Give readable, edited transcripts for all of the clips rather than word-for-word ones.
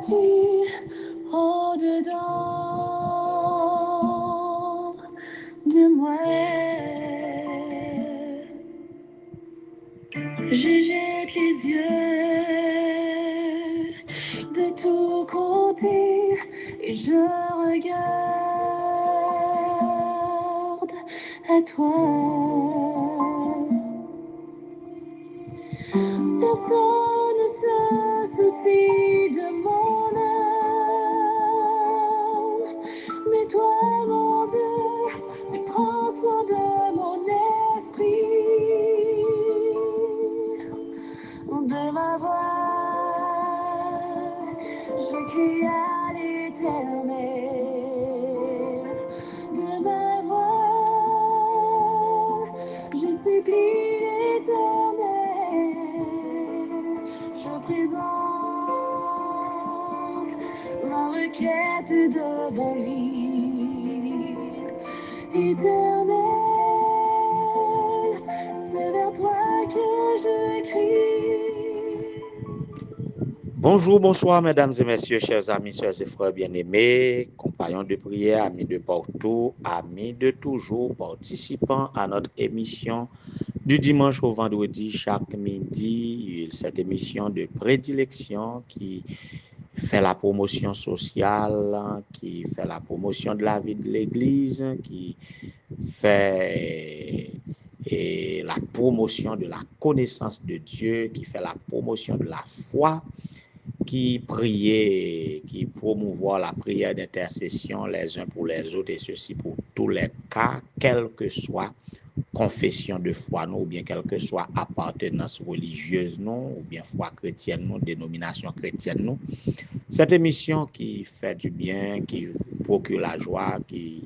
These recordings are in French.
es-tu au-dedans de moi? Je jette les yeux de tous côtés et je regarde à toi. Personne ne se soucie de mon âme, mais toi, mon Dieu, tu prends soin de mon esprit, de ma voix. Je crie à l'Éternel, de ma voix. Je supplie l'Éternel, je présente ma requête devant lui. Éternel, c'est vers toi que je crie. Bonjour, bonsoir, mesdames et messieurs, chers amis, chers et frères bien-aimés, compagnons de prière, amis de partout, amis de toujours, participants à notre émission du dimanche au vendredi chaque midi, cette émission de prédilection qui fait la promotion sociale, qui fait la promotion de la vie de l'Église, qui fait la promotion de la connaissance de Dieu, qui fait la promotion de la foi, qui priait, qui promouvoit la prière d'intercession les uns pour les autres, et ceci pour tous les cas, quelle que soit confession de foi, nous, ou bien quelle que soit appartenance religieuse, nous, ou bien foi chrétienne, nous, dénomination chrétienne, nous. Cette émission qui fait du bien, qui procure la joie, qui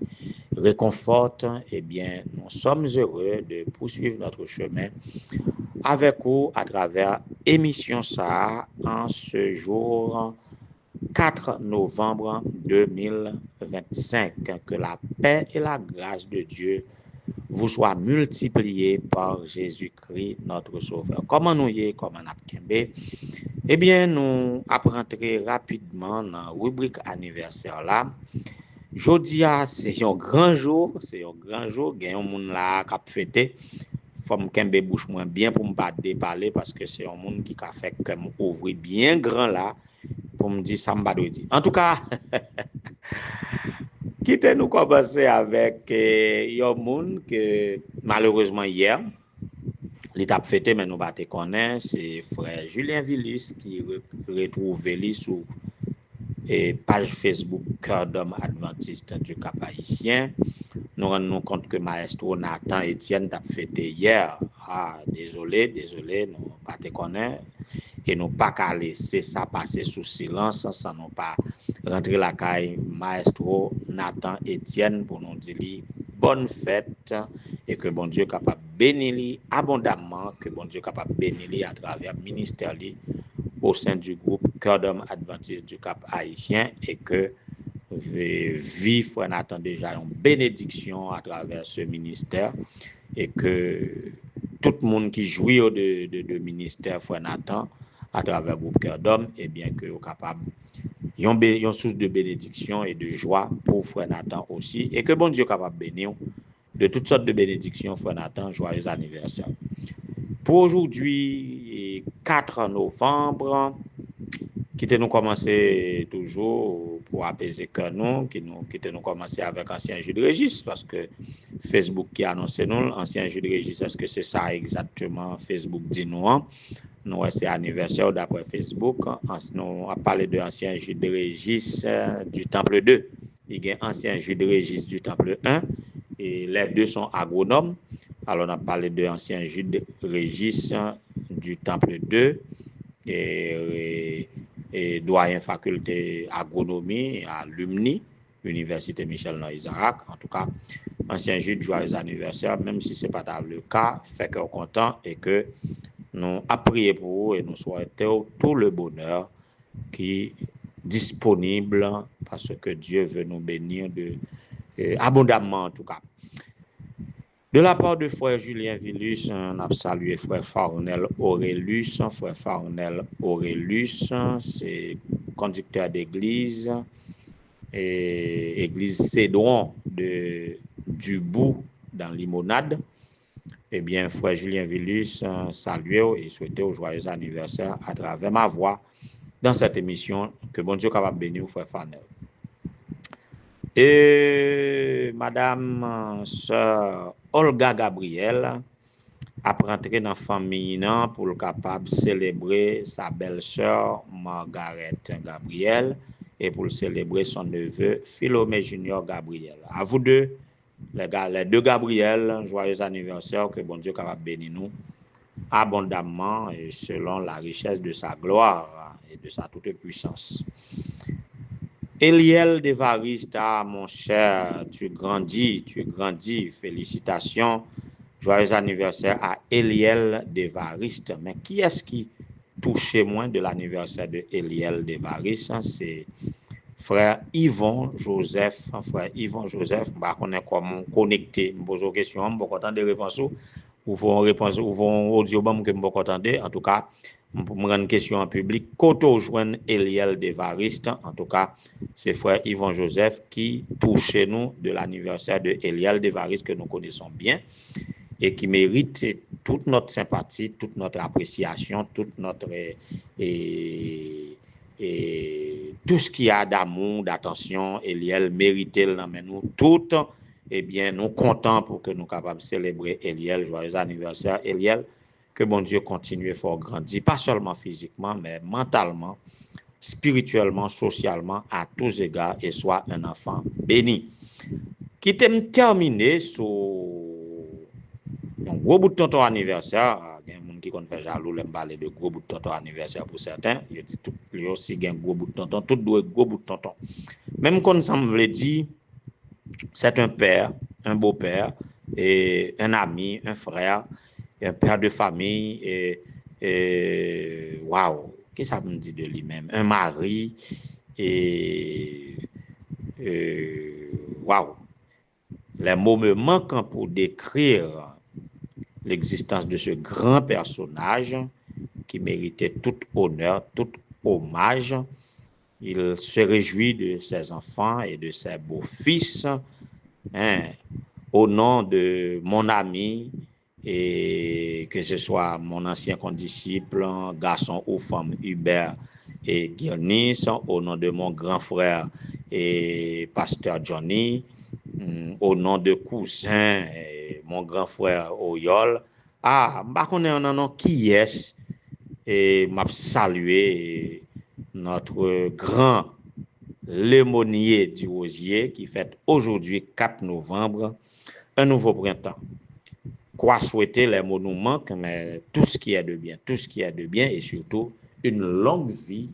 réconforte, eh bien, nous sommes heureux de poursuivre notre chemin avec vous à travers émission ça en ce jour 4 novembre 2025. Que la paix et la grâce de Dieu vous soient multipliées par Jésus-Christ, notre Sauveur. Comment nous y est, comment nous avons eh bien, nous apprendrons rapidement dans la rubrique anniversaire là. Jeudi, c'est un grand jour, il y a un monde là qui a fêté. Faut me kembe bouche moins bien pour me pas déparler parce que c'est un monde qui a fait comme ouvrir bien grand là pour me dire ça me pas dire. En tout cas, quittez nous commencer avec un monde que malheureusement hier l'étape fêté mais nous pas te connaître, c'est frère Julien Villis qui retrouvé lui sur page Facebook Cœur d'homme adventiste du Cap Haïtien. Nous rendons compte que maestro Nathan Etienne t'a fêté hier. Désolé, nous pas te connaître et nous pas qu'à laisser ça passer sous silence sans nous pas rentrer la caille maestro Nathan Etienne pour nous dire bonne fête et que bon Dieu capable bénir abondamment, que bon Dieu capable bénir à travers ministère au sein du groupe Cœur d'homme adventiste du Cap Haïtien et que vie frère Nathan déjà une bénédiction à travers ce ministère et que tout le monde qui jouit de ministère frère Nathan à travers le groupe Cœur d'homme et bien que capable une source de bénédiction et de joie pour frère Nathan aussi et que bon Dieu capable bénir de toutes sortes de bénédictions frère Nathan, joyeux anniversaire. Pour aujourd'hui 4 novembre qui nous commencer toujours pour apaiser que nous, qui nous commencer avec ancien jus de registre parce que Facebook qui annonce nous ancien jus de registre, est-ce que c'est ça exactement Facebook dit nous nous c'est anniversaire d'après Facebook, nous a parlé de ancien jus de registre du Temple 2, il y a ancien jus de registre du Temple 1 et les deux sont agronomes. Alors on a parlé de ancien jus de registre du Temple 2 et doyen faculté agronomie à l'UMNI, Université Michel-Noël-Isaac. En tout cas, ancien juge, joyeux anniversaire, même si ce n'est pas le cas, fait qu'on est content et que nous prions pour vous et nous souhaitons tout le bonheur qui est disponible parce que Dieu veut nous bénir abondamment en tout cas. De la part de frère Julien Vilus, on a salué frère Farnel Aurélus. Frère Farnel Aurélus, c'est conducteur d'église, et église Cédron du Bout dans Limonade. Eh bien, frère Julien Villus saluait et souhaitait au joyeux anniversaire à travers ma voix dans cette émission. Que bon Dieu capable bénir frère Fanel. Et madame sœur Olga Gabriel a rentré dans la famille pour le capable célébrer sa belle-sœur Margaret Gabriel et pour célébrer son neveu Philomé Junior Gabriel. À vous deux, les deux Gabriel, joyeux anniversaire, que bon Dieu capable bénir nous abondamment et selon la richesse de sa gloire et de sa toute puissance. Eliel d'Évariste, mon cher, tu grandis, félicitations. Joyeux anniversaire à Eliel d'Évariste. Mais qui est-ce qui touchait moins de l'anniversaire de Eliel d'Évariste? C'est frère Yvon Joseph. Frère Yvon Joseph, on est comment connecté. Je pose une question, je ne peux pas attendre des réponses. Ou vont réponse, ou vont audio que je ne peux pas attendre. En tout cas, pour me rendre une question en public, quand on joint Eliel d'Évariste, en tout cas, c'est frère Yvon Joseph qui touchait nous de l'anniversaire de Eliel d'Évariste que nous connaissons bien et qui mérite toute notre sympathie, toute notre appréciation, toute notre tout ce qu'il y a d'amour, d'attention. Eliel méritait nous toutes. Eh bien, nous comptons pour que nous capables de célébrer Eliel. Joyeux anniversaire, Eliel. Que bon Dieu continue fort grandir, pas seulement physiquement, mais mentalement, spirituellement, socialement, à tous égards, et soit un enfant béni. Qui t'aime terminer sur un gros bout de tonton anniversaire. Il y a des gens qui ont fait jaloux, l'aiment parler de gros bout de tonton anniversaire pour certains. Il dit tout, lui aussi, il y a un gros bout de tonton, tout doit être gros bout de tonton. Même quand ça me veut dire, c'est un père, un beau-père, et un ami, un frère, un père de famille, et waouh, qu'est-ce que ça me dit de lui-même? Un mari, et waouh, les mots me manquent pour décrire l'existence de ce grand personnage qui méritait tout honneur, tout hommage. Il se réjouit de ses enfants et de ses beaux-fils. Au nom de mon ami, et que ce soit mon ancien condisciple, garçon ou femme Hubert et Guilnis, au nom de mon grand frère et pasteur Johnny, au nom de cousin, mon grand frère Oyol. Je connais un nom qui est, et m'a salué notre grand lémonier du Rosier qui fête aujourd'hui 4 novembre un nouveau printemps. Quoi souhaiter, les mots nous manquent, mais tout ce qui est de bien, et surtout une longue vie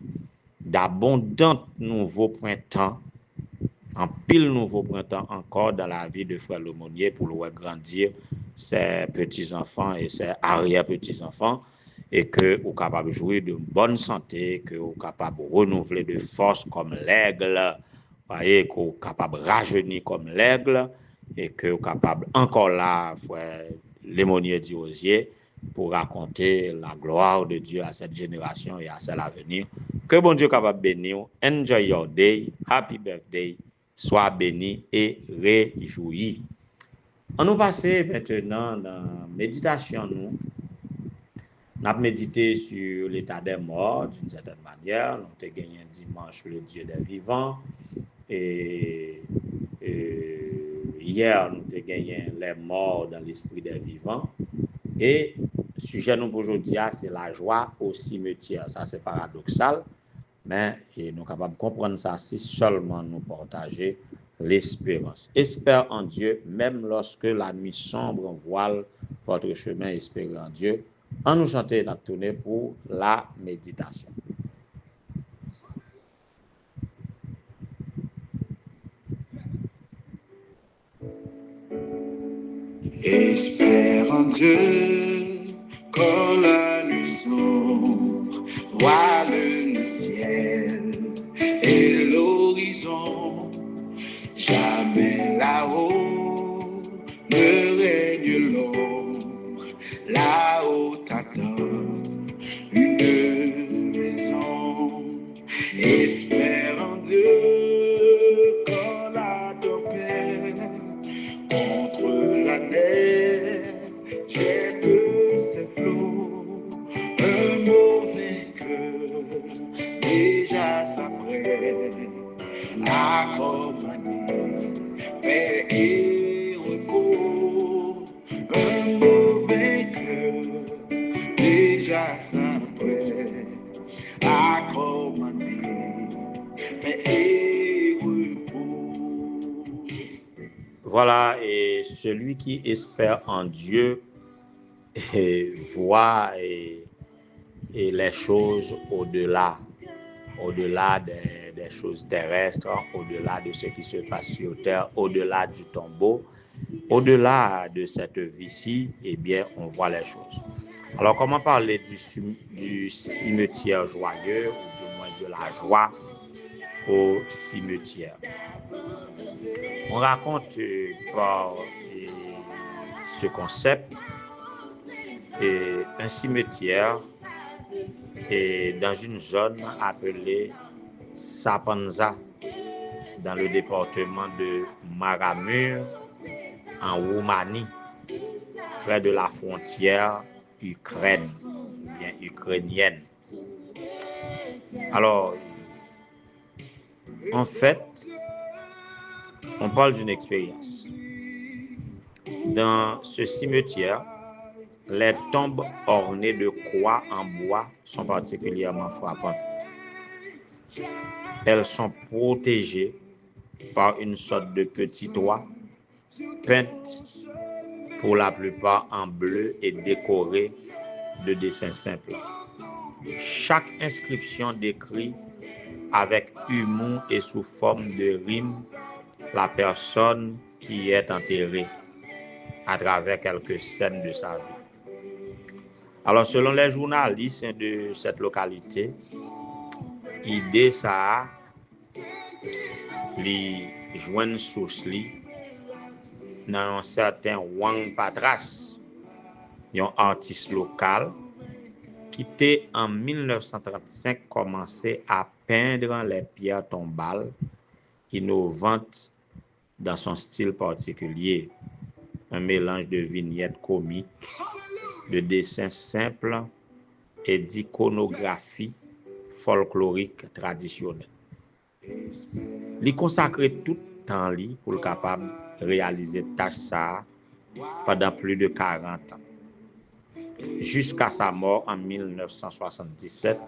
d'abondants nouveaux printemps, en pile nouveau printemps encore dans la vie de frère L'aumônier pour le voir grandir ses petits-enfants et ses arrière-petits-enfants, et que vous capable de jouir de bonne santé, que vous capable de renouveler de force comme l'aigle, voyez, que vous capable de rajeunir comme l'aigle, et que vous capable encore là, frère L'aumônier du Rosier, pour raconter la gloire de Dieu à cette génération et à celle à venir. Que bon Dieu capable de bénir. Enjoy your day. Happy birthday. Sois béni et réjoui. On nous passe maintenant dans la méditation. Nous avons médité sur l'état des morts d'une certaine manière. Nous avons gagné dimanche le Dieu des vivants. Et hier, nous avons gagné les morts dans l'esprit des vivants. Et le sujet nous pour aujourd'hui, c'est la joie au cimetière. Ça, c'est paradoxal. Mais nous sommes capables de comprendre ça si seulement nous partageons l'espérance. Espère en Dieu, même lorsque la nuit sombre voile votre chemin, espérez en Dieu. En nous chanter et tourner pour la méditation. Espère en Dieu, quand la nuit sombre voile le ciel et l'horizon, jamais là-haut ne règne l'ombre, là-haut t'attend une maison. Espère en Dieu quand la tempête contre la neige jette ses flots. Un mauvais cœur déjà s'apprête à commander paix et repos. Un mauvais cœur déjà s'apprête à commander paix et repos. Voilà, et celui qui espère en Dieu voit et les choses au-delà des choses terrestres, au-delà de ce qui se passe sur terre, au-delà du tombeau, au-delà de cette vie-ci, eh bien, on voit les choses. Alors, comment parler du cimetière joyeux, ou du moins de la joie au cimetière? On raconte par ce concept un cimetière dans une zone appelée Sapanza, dans le département de Maramur, en Roumanie, près de la frontière Ukraine, ou bien ukrainienne. Alors, en fait, on parle d'une expérience. Dans ce cimetière, les tombes ornées de croix en bois sont particulièrement frappantes. Elles sont protégées par une sorte de petit toit, peinte pour la plupart en bleu et décorée de dessins simples. Chaque inscription décrit avec humour et sous forme de rime la personne qui est enterrée à travers quelques scènes de sa vie. Alors, selon les journalistes de cette localité, l'idée ça li joindre source li dans un certain Wang Patras, un artiste local qui était en 1935 commencé à peindre les pierres tombales innovantes dans son style particulier, un mélange de vignettes comiques, de dessins simples et d'iconographie folklorique traditionnelle. Il consacrait tout temps li pour le capable réaliser tâche ça pendant plus de 40 ans, jusqu'à sa mort en 1977,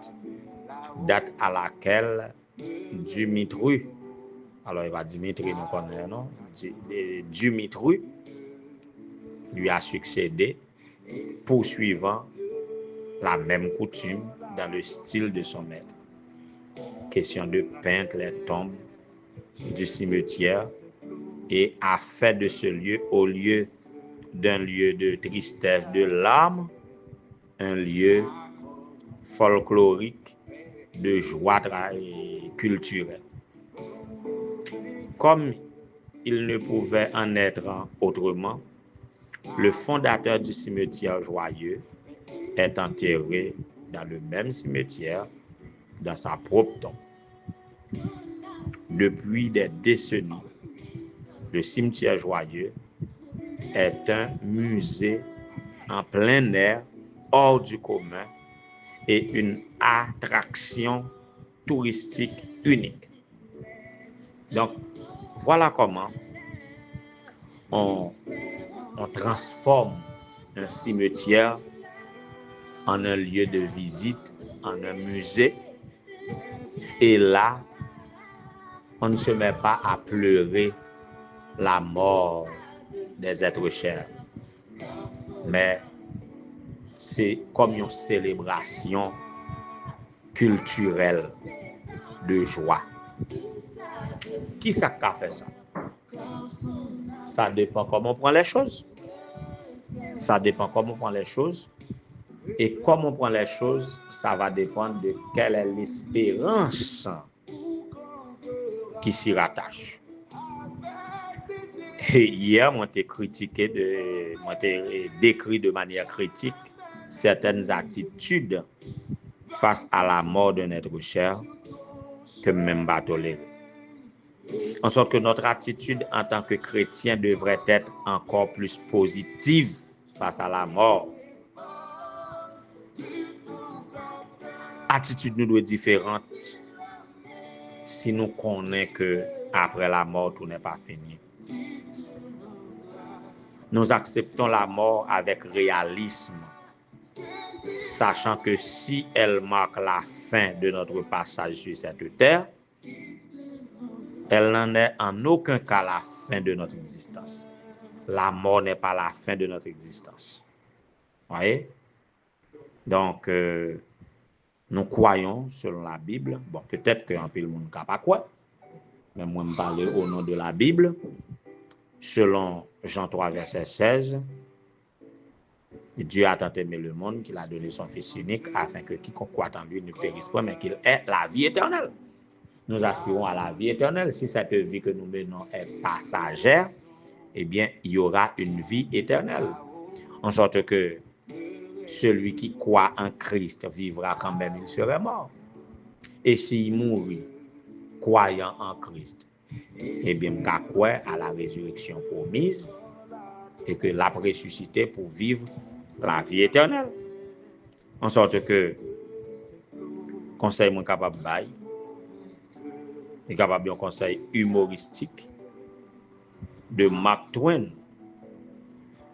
date à laquelle Dumitru, alors il va Dimitri nous connaît, non? Dumitru lui a succédé, poursuivant la même coutume dans le style de son maître. Question de peindre les tombes du cimetière et a fait de ce lieu, au lieu d'un lieu de tristesse, de larmes, un lieu folklorique de joie culturelle. Comme il ne pouvait en être autrement, le fondateur du cimetière joyeux est enterré dans le même cimetière, dans sa propre tombe. Depuis des décennies, le cimetière joyeux est un musée en plein air, hors du commun, et une attraction touristique unique. Donc, voilà comment on transforme un cimetière en un lieu de visite, en un musée. Et là, on ne se met pas à pleurer la mort des êtres chers, mais c'est comme une célébration culturelle de joie. Qui ça a fait ça? Ça dépend comment on prend les choses. Ça dépend comment on prend les choses. Et comme on prend les choses, ça va dépendre de quelle est l'espérance qui s'y rattache. Et hier, moi, j'ai décrit de manière critique certaines attitudes face à la mort d'un être cher que même pas tolérer. En sorte que notre attitude en tant que chrétien devrait être encore plus positive face à la mort. Attitude nous doit être différente si nous connaissons que après la mort, tout n'est pas fini. Nous acceptons la mort avec réalisme, sachant que si elle marque la fin de notre passage sur cette terre, elle n'en est en aucun cas la fin de notre existence. La mort n'est pas la fin de notre existence. Voyez? Donc, nous croyons selon la Bible. Bon, peut-être qu'un peu le monde ne pas quoi, mais moi, je parle au nom de la Bible. Selon Jean 3, verset 16, Dieu a tant aimé le monde qu'il a donné son Fils unique afin que quiconque croit en lui ne périsse pas, mais qu'il ait la vie éternelle. Nous aspirons à la vie éternelle. Si cette vie que nous menons est passagère, eh bien, il y aura une vie éternelle. En sorte que celui qui croit en Christ vivra quand même, il serait mort. Et s'il mourit croyant en Christ, eh bien, il croit à la résurrection promise et que l'a ressuscité pour vivre la vie éternelle. En sorte que, conseil mon capable de bailler, est capable d'un conseil humoristique de Mark Twain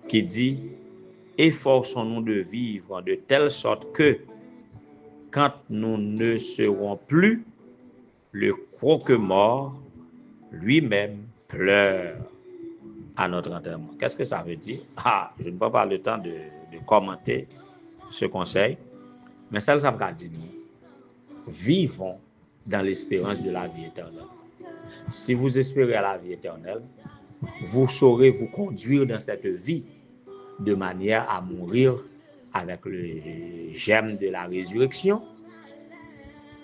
qui dit: efforçons-nous de vivre de telle sorte que quand nous ne serons plus, le croque-mort lui-même pleure à notre enterrement. Qu'est-ce que ça veut dire? Je ne prends pas le temps de commenter ce conseil, mais ça me dit nous, vivons dans l'espérance de la vie éternelle. Si vous espérez à la vie éternelle, vous saurez vous conduire dans cette vie de manière à mourir avec le germe de la résurrection.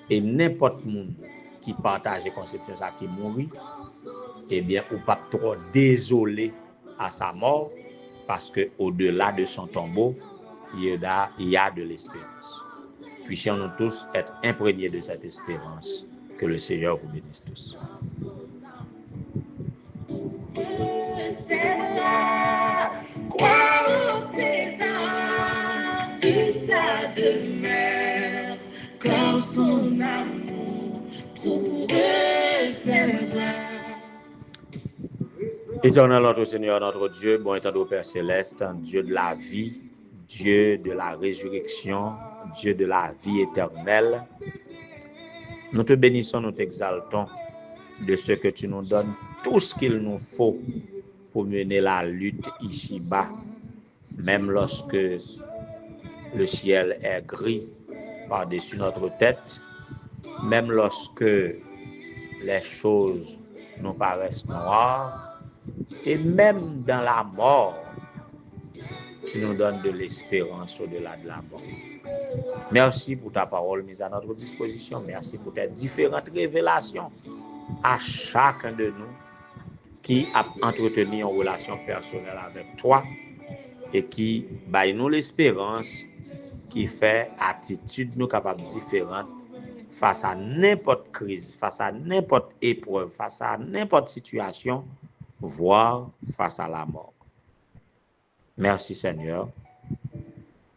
Et n'importe monde qui partage la conception ça qui mourit, eh bien, ou pas trop désolé à sa mort, parce que au-delà de son tombeau, il y a de l'espérance. Puissions-nous tous être imprégnés de cette espérance. Que le Seigneur vous bénisse tous. Quand son amour trouverait. Éternel notre Seigneur, notre Dieu, bon étant au Père Céleste, Dieu de la vie, Dieu de la résurrection, Dieu de la vie éternelle, nous te bénissons, nous t'exaltons de ce que tu nous donnes, tout ce qu'il nous faut pour mener la lutte ici-bas, même lorsque le ciel est gris par-dessus notre tête, même lorsque les choses nous paraissent noires, et même dans la mort, tu nous donnes de l'espérance au-delà de la mort. Merci pour ta parole mise à notre disposition. Merci pour tes différentes révélations à chacun de nous qui a entretenu une relation personnelle avec toi et qui baille nous l'espérance, qui fait attitude nous capables différentes face à n'importe crise, face à n'importe épreuve, face à n'importe situation, voire face à la mort. Merci Seigneur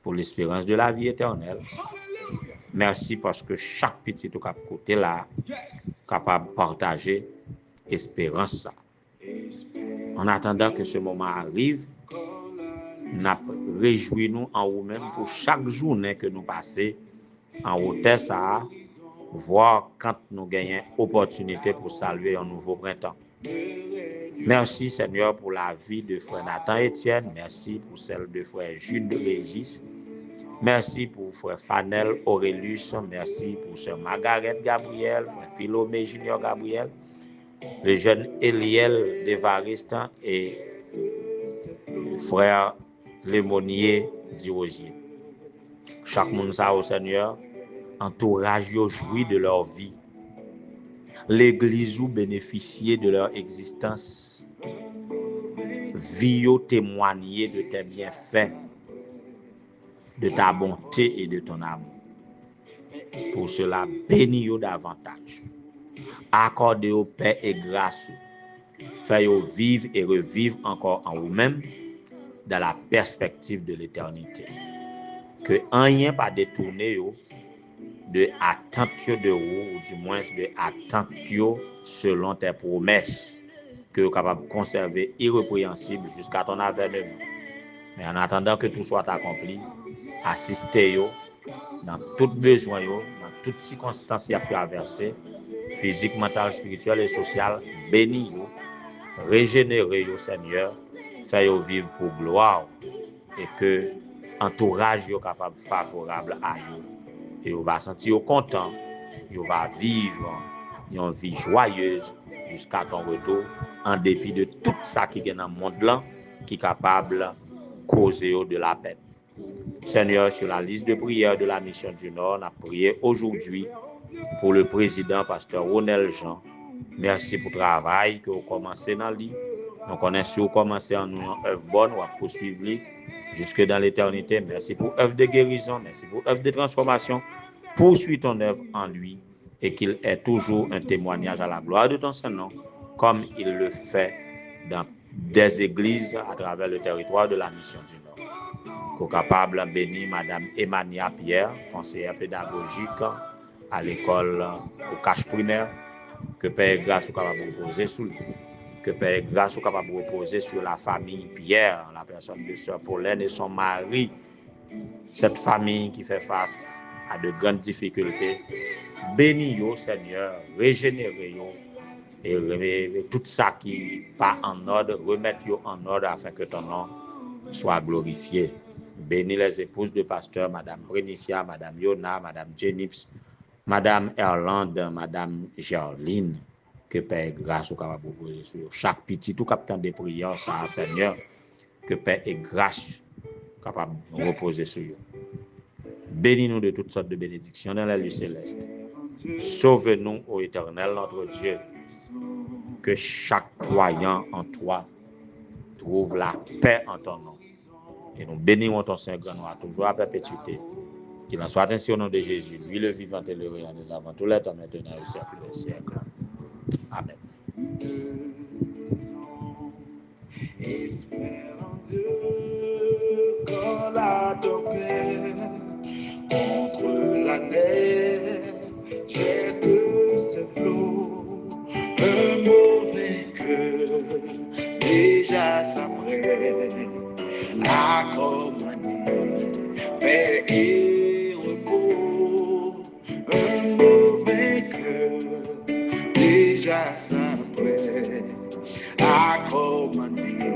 pour l'espérance de la vie éternelle. Merci parce que chaque petit au cap côté là capable de partager espérance ça. En attendant que ce moment arrive, nous réjouissons en nous-mêmes pour chaque journée que nous passons en hauteur ça, voir quand nous gagnons opportunité pour saluer un nouveau printemps. Merci Seigneur pour la vie de frère Nathan Etienne, merci pour celle de frère Jules de Régis, merci pour frère Fanel Aurelius, merci pour sœur Margaret Gabriel, frère Philomé Junior Gabriel, le jeune Eliel d'Evariste et frère Lémonier Dirosier. Chaque monde ça au Seigneur, entourage yo jouit de leur vie. L'église ou bénéficier de leur existence. Vie ou témoigner de tes bienfaits, de ta bonté et de ton amour. Pour cela, bénis-yo davantage. Accordez aux paix et grâce. Faites-vous vivre et revivre encore en vous-même dans la perspective de l'éternité. Que rien pas détourné de attente de vous, ou du moins de attente selon tes promesses, que vous êtes capable de conserver irrépréhensible jusqu'à ton avènement. Mais en attendant que tout soit accompli, assistez-vous dans tout besoin, dans toutes circonstances qui a traversé, physique, mentale, spirituelle et sociale, bénis, régénérez, Seigneur, faites-vous vivre pour gloire et que entourage est capable favorable à vous. Et vous va sentir content, vous va vivre une vie joyeuse jusqu'à ton retour, en dépit de tout ça qui est dans le monde là, qui est capable de causer de la peine. Seigneur, sur la liste de prières de la mission du Nord, on a prié aujourd'hui pour le président, pasteur Ronel Jean. Merci pour le travail que vous commencez dans le lit. Nous connaissons que vous commencez en une œuvre bonne, ou à poursuivre jusque dans l'éternité. Merci pour œuvre de guérison, merci pour œuvre de transformation. Poursuis ton œuvre en lui et qu'il ait toujours un témoignage à la gloire de ton Saint-Nom, comme il le fait dans des églises à travers le territoire de la mission du Nord. Qu'au capable de bénir Madame Emania Pierre, conseillère pédagogique à l'école au cache primaire, que Père grâce soit capable de reposer sur lui. Que Père grâce soit capable de reposer sur la famille Pierre, la personne de Sœur Pauline et son mari. Cette famille qui fait face à de grandes difficultés. Bénis-yo, Seigneur, régénérez-yo et tout ça qui n'est pas en ordre, remettez-yo en ordre afin que ton nom soit glorifié. Bénis les épouses de pasteur, Madame Brenicia, Madame Yona, Madame Jenips, Madame Erlande, Madame Gerline. Que Père grâce au capable de poser sur chaque petit tout capitaine de prière, ça, Seigneur. Que Père et grâce capable de reposer sur eux. Bénis-nous de toutes sortes de bénédictions dans la lieu céleste. Sauve-nous, ô Éternel, notre Dieu. Que chaque croyant en toi trouve la paix en ton nom. Et nous bénissons ton Saint-Grand nom à toujours à perpétuité. Qu'il en soit ainsi au nom de Jésus, lui le vivant et le réel des avant tous les temps, maintenant et au siècle des siècles. Amen. Espère en Dieu quand la tempête contre la neige jette ses flots. Un mauvais cœur déjà s'apprête à commander paix et repos. Un mauvais cœur déjà s'apprête à commander